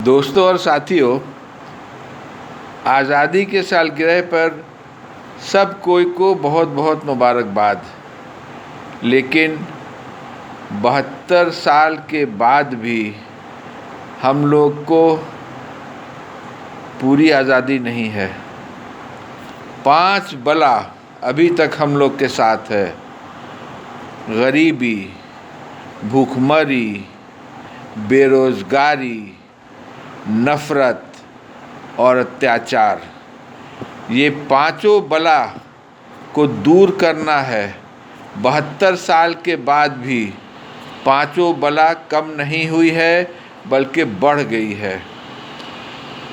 दोस्तों और साथियों, आज़ादी के सालगिरह पर सब कोई को बहुत बहुत मुबारकबाद। लेकिन 72 साल के बाद भी हम लोग को पूरी आज़ादी नहीं है। 5 बला अभी तक हम लोग के साथ है। गरीबी, भूखमरी, बेरोज़गारी, नफ़रत और अत्याचार, ये पांचों बला को दूर करना है। 72 साल के बाद भी पांचों बला कम नहीं हुई है, बल्कि बढ़ गई है।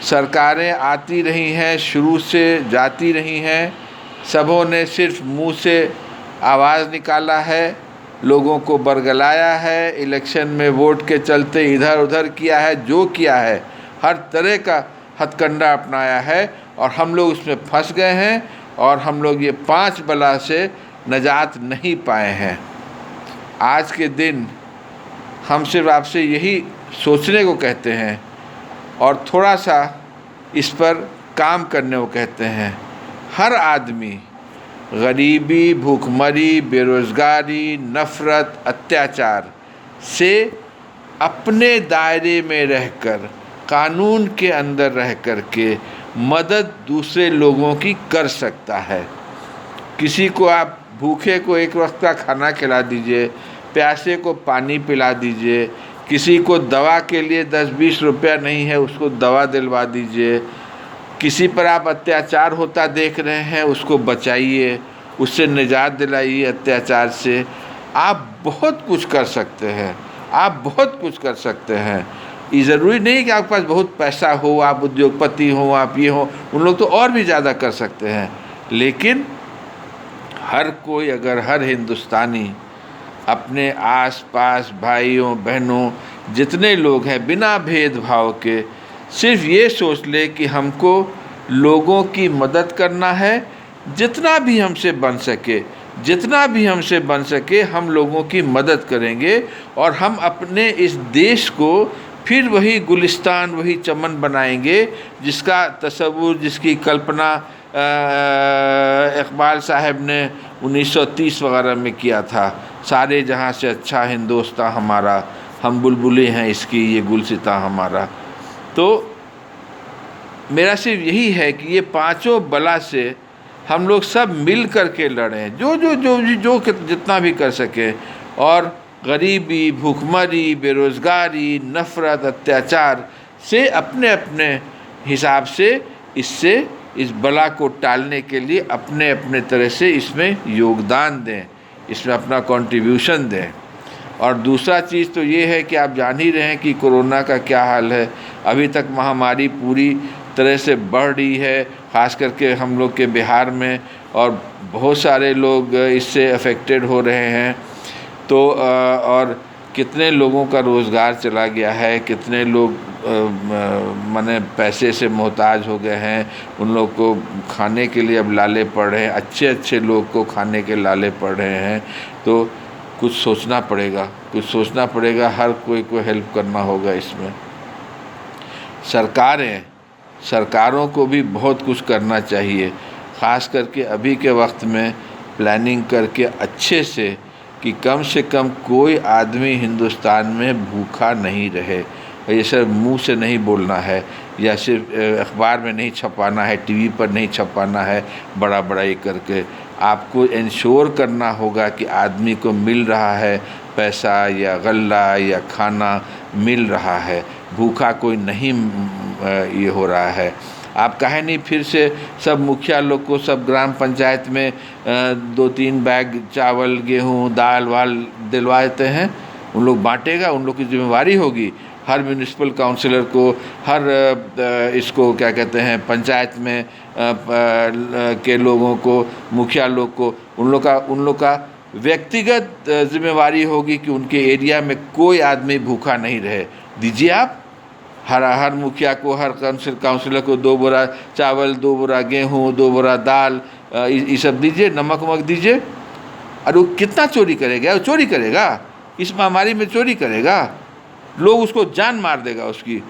सरकारें आती रही हैं, शुरू से जाती रही हैं, सबों ने सिर्फ मुंह से आवाज़ निकाला है, लोगों को बरगलाया है, इलेक्शन में वोट के चलते इधर उधर किया है, जो किया है हर तरह का हथकंडा अपनाया है और हम लोग उसमें फंस गए हैं और हम लोग ये 5 बला से निजात नहीं पाए हैं। आज के दिन हम सिर्फ आपसे यही सोचने को कहते हैं और थोड़ा सा इस पर काम करने को कहते हैं। हर आदमी गरीबी, भूखमरी, बेरोज़गारी, नफ़रत, अत्याचार से अपने दायरे में रहकर, कानून के अंदर रह कर के मदद दूसरे लोगों की कर सकता है। किसी को आप भूखे को एक वक्त का खाना खिला दीजिए, प्यासे को पानी पिला दीजिए, किसी को दवा के लिए 10-20 रुपया नहीं है उसको दवा दिलवा दीजिए, किसी पर आप अत्याचार होता देख रहे हैं उसको बचाइए, उससे निजात दिलाइए अत्याचार से। आप बहुत कुछ कर सकते हैं, आप बहुत कुछ कर सकते हैं। ये ज़रूरी नहीं कि आपके पास बहुत पैसा हो, आप उद्योगपति हो, आप ये हो, उन लोग तो और भी ज़्यादा कर सकते हैं। लेकिन हर कोई, अगर हर हिंदुस्तानी अपने आस-पास भाइयों बहनों जितने लोग हैं, बिना भेदभाव के सिर्फ ये सोच ले कि हमको लोगों की मदद करना है, जितना भी हमसे बन सके, जितना भी हमसे बन सके हम लोगों की मदद करेंगे और हम अपने इस देश को फिर वही गुलिस्तान, वही चमन बनाएंगे जिसका तसव्वुर, जिसकी कल्पना इकबाल साहब ने 1930 वगैरह में किया था। सारे जहाँ से अच्छा हिंदुस्तान हमारा, हम बुलबुलें हैं इसकी, ये गुलसिता हमारा। तो मेरा सिर्फ यही है कि ये पांचों बला से हम लोग सब मिल कर के लड़ें, जो जितना भी कर सकें, और गरीबी, भूखमरी, बेरोज़गारी, नफ़रत, अत्याचार से अपने अपने हिसाब से इस बला को टालने के लिए अपने अपने तरह से इसमें योगदान दें, इसमें अपना कंट्रीब्यूशन दें। और दूसरा चीज़ तो ये है कि आप जान ही रहे हैं कि कोरोना का क्या हाल है। अभी तक महामारी पूरी तरह से बढ़ रही है, ख़ास करके हम लोग के बिहार में, और बहुत सारे लोग इससे अफेक्टेड हो रहे हैं। तो और कितने लोगों का रोज़गार चला गया है, कितने लोग माने पैसे से मोहताज हो गए हैं, उन लोग को खाने के लिए अब लाले पड़ रहे हैं, अच्छे अच्छे लोग को खाने के लाले पड़ रहे हैं। तो कुछ सोचना पड़ेगा, कुछ सोचना पड़ेगा, हर कोई को हेल्प करना होगा इसमें। सरकारों को भी बहुत कुछ करना चाहिए, ख़ास करके अभी के वक्त में प्लानिंग करके अच्छे से, कि कम से कम कोई आदमी हिंदुस्तान में भूखा नहीं रहे। ये सिर्फ मुंह से नहीं बोलना है, या सिर्फ अखबार में नहीं छपाना है, टीवी पर नहीं छपाना है बड़ा बड़ा ये करके। आपको इंश्योर करना होगा कि आदमी को मिल रहा है पैसा या गल्ला या खाना मिल रहा है, भूखा कोई नहीं ये हो रहा है। आप काहे नहीं फिर से सब मुखिया लोग को सब ग्राम पंचायत में 2-3 बैग चावल, गेहूँ, दाल वाल दिलवा देते हैं, उन लोग बांटेगा, उन लोग की जिम्मेवारी होगी। हर म्यूनिसिपल काउंसिलर को, हर इसको क्या कहते हैं, पंचायत में के लोगों को, मुखिया लोग को, उन लोग का व्यक्तिगत जिम्मेवारी होगी कि उनके एरिया में कोई आदमी भूखा नहीं रहे। दीजिए आप हर मुखिया को, हर काउंसिलर को 2 बोरा चावल, 2 बोरा गेहूँ, 2 बोरा दाल, ये सब दीजिए, नमक वमक दीजिए। और वो कितना चोरी करेगा? वो चोरी करेगा, इस महामारी में चोरी करेगा, लोग उसको जान मार देगा उसकी।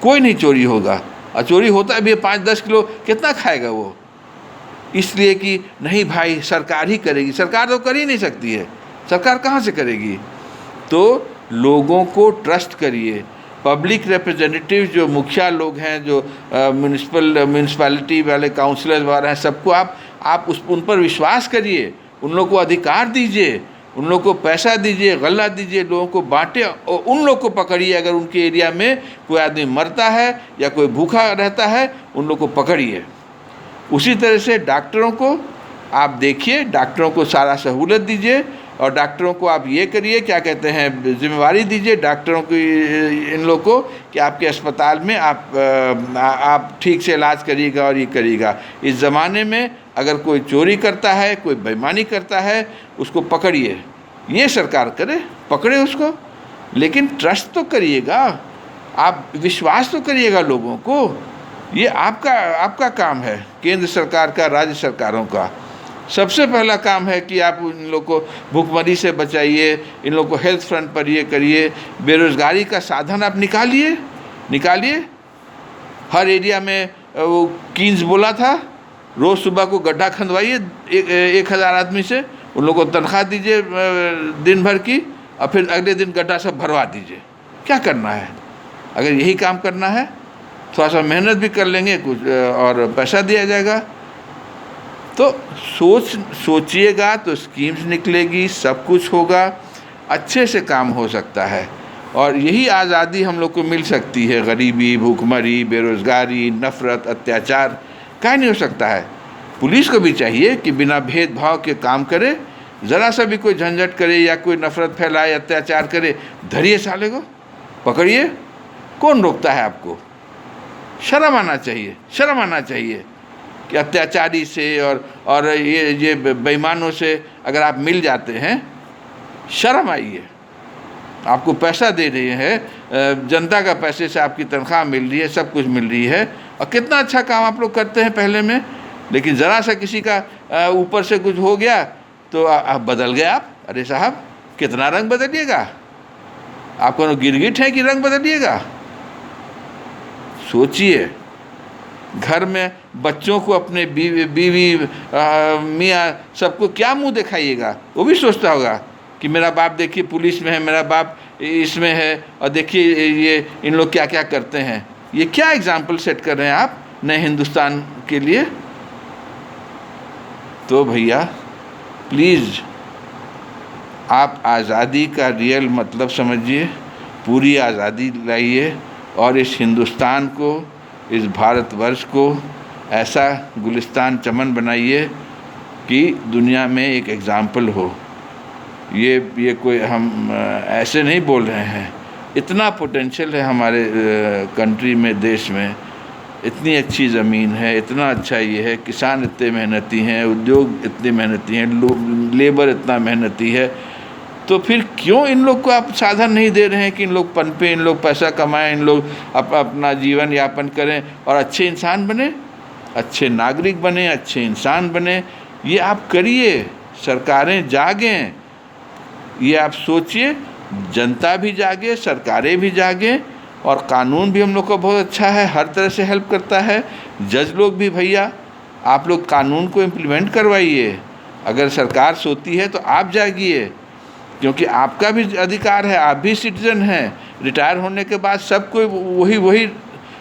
कोई नहीं चोरी होगा। और चोरी होता भी है 5-10 किलो, कितना खाएगा वो? इसलिए कि नहीं भाई सरकार ही करेगी। सरकार तो कर ही नहीं सकती है, सरकार कहाँ से करेगी? तो लोगों को ट्रस्ट करिए। पब्लिक रिप्रेजेंटेटिव जो मुखिया लोग हैं, जो म्यूनिसिपैलिटी वाले काउंसलर वाले हैं, सबको आप उन पर विश्वास करिए। उन लोगों को अधिकार दीजिए, उन लोगों को पैसा दीजिए, गल्ला दीजिए, लोगों को बांटे और उन लोग को पकड़िए। अगर उनके एरिया में कोई आदमी मरता है या कोई भूखा रहता है, उन लोग को पकड़िए। उसी तरह से डॉक्टरों को आप देखिए, डॉक्टरों को सारा सहूलत दीजिए और डॉक्टरों को आप ये करिए, क्या कहते हैं, जिम्मेवारी दीजिए डॉक्टरों की, इन लोग को, कि आपके अस्पताल में आप ठीक से इलाज करिएगा और ये करिएगा। इस ज़माने में अगर कोई चोरी करता है, कोई बेईमानी करता है, उसको पकड़िए। ये सरकार करे, पकड़े उसको, लेकिन ट्रस्ट तो करिएगा, आप विश्वास तो करिएगा लोगों को। ये आपका काम है, केंद्र सरकार का, राज्य सरकारों का। सबसे पहला काम है कि आप इन लोग को भूखमरी से बचाइए, इन लोग को हेल्थ फ्रंट पर ये करिए, बेरोज़गारी का साधन आप निकालिए। हर एरिया में वो कीन्स बोला था, रोज़ सुबह को गड्ढा खंदवाइए 1000 आदमी से, उन लोगों को तनख्वाह दीजिए दिन भर की, और फिर अगले दिन गड्ढा सब भरवा दीजिए। क्या करना है? अगर यही काम करना है, थोड़ा सा मेहनत भी कर लेंगे कुछ और पैसा दिया जाएगा। तो सोचिएगा तो स्कीम्स निकलेगी, सब कुछ होगा, अच्छे से काम हो सकता है। और यही आज़ादी हम लोग को मिल सकती है। गरीबी, भूखमरी, बेरोज़गारी, नफ़रत, अत्याचार काहे नहीं हो सकता है? पुलिस को भी चाहिए कि बिना भेदभाव के काम करे। ज़रा सा भी कोई झंझट करे या कोई नफ़रत फैलाए, अत्याचार करे, धरिए साले को, पकड़िए। कौन रोकता है आपको? शर्म आना चाहिए कि अत्याचारी से और ये बेईमानों से अगर आप मिल जाते हैं, शर्म आइए। आपको पैसा दे रहे हैं, जनता का पैसे से आपकी तनख्वाह मिल रही है, सब कुछ मिल रही है, और कितना अच्छा काम आप लोग करते हैं पहले में। लेकिन ज़रा सा किसी का ऊपर से कुछ हो गया तो आप बदल गए। आप, अरे साहब कितना रंग बदलिएगा? आप कौन गिरगिट है कि रंग बदलिएगा? सोचिए। घर में बच्चों को, अपने बीवी मियाँ सबको क्या मुंह दिखाइएगा? वो भी सोचता होगा कि मेरा बाप देखिए पुलिस में है, मेरा बाप इसमें है, और देखिए ये इन लोग क्या क्या करते हैं। ये क्या एग्जाम्पल सेट कर रहे हैं आप नए हिंदुस्तान के लिए? तो भैया प्लीज़ आप आज़ादी का रियल मतलब समझिए, पूरी आज़ादी लाइए और इस हिंदुस्तान को, इस भारतवर्ष को ऐसा गुलिस्तान चमन बनाइए कि दुनिया में एक एग्ज़ाम्पल हो। ये कोई हम ऐसे नहीं बोल रहे हैं, इतना पोटेंशियल है हमारे कंट्री में, देश में। इतनी अच्छी ज़मीन है, इतना अच्छा ये है, किसान इतने मेहनती हैं, उद्योग इतने मेहनती हैं, लेबर इतना मेहनती है। तो फिर क्यों इन लोग को आप साधन नहीं दे रहे हैं कि इन लोग पनपे, इन लोग पैसा कमाएं, इन लोग अपना जीवन यापन करें और अच्छे इंसान बने, अच्छे नागरिक बने, अच्छे इंसान बने? ये आप करिए, सरकारें जागें, ये आप सोचिए, जनता भी जागे, सरकारें भी जागें, और कानून भी हम लोग का बहुत अच्छा है, हर तरह से हेल्प करता है। जज लोग भी भैया, आप लोग कानून को इम्प्लीमेंट करवाइए। अगर सरकार सोती है तो आप जागिए, क्योंकि आपका भी अधिकार है, आप भी सिटीजन हैं। रिटायर होने के बाद सब कोई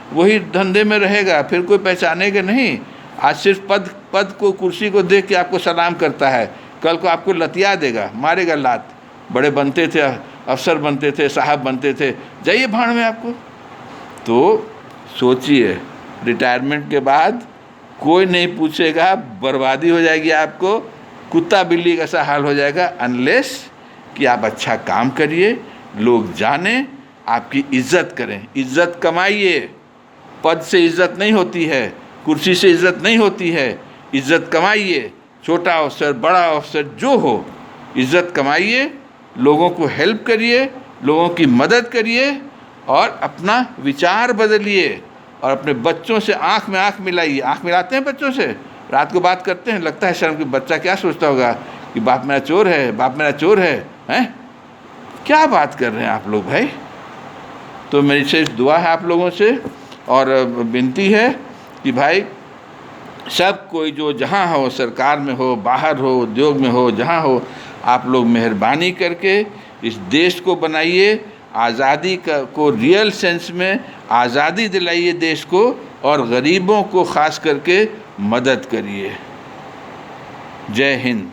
वही धंधे में रहेगा, फिर कोई पहचानेगा नहीं। आज सिर्फ पद को, कुर्सी को देख के आपको सलाम करता है, कल को आपको लतिया देगा, मारेगा लात। बड़े बनते थे, अफसर बनते थे, साहब बनते थे, जाइए भाड़ में आपको। तो सोचिए, रिटायरमेंट के बाद कोई नहीं पूछेगा, बर्बादी हो जाएगी आपको, कुत्ता बिल्ली का सा हाल हो जाएगा, अनलेस कि आप अच्छा काम करिए, लोग जाने, आपकी इज्जत करें, इज्जत कमाइए। पद से इज्जत नहीं होती है, कुर्सी से इज्जत नहीं होती है, इज्जत कमाइए। छोटा अफसर, बड़ा अफसर जो हो, इज्जत कमाइए, लोगों को हेल्प करिए, लोगों की मदद करिए, और अपना विचार बदलिए, और अपने बच्चों से आँख में आँख मिलाइए। आँख मिलाते हैं बच्चों से, रात को बात करते हैं, लगता है शर्म कि बच्चा क्या सोचता होगा कि बाप मेरा चोर है, बाप मेरा चोर है, हैं? क्या बात कर रहे हैं आप लोग भाई? तो मेरी सिर्फ दुआ है आप लोगों से और विनती है कि भाई सब कोई जो जहाँ हो, सरकार में हो, बाहर हो, उद्योग में हो, जहाँ हो, आप लोग मेहरबानी करके इस देश को बनाइए, आज़ादी को रियल सेंस में आज़ादी दिलाइए देश को, और गरीबों को ख़ास करके मदद करिए। जय हिंद।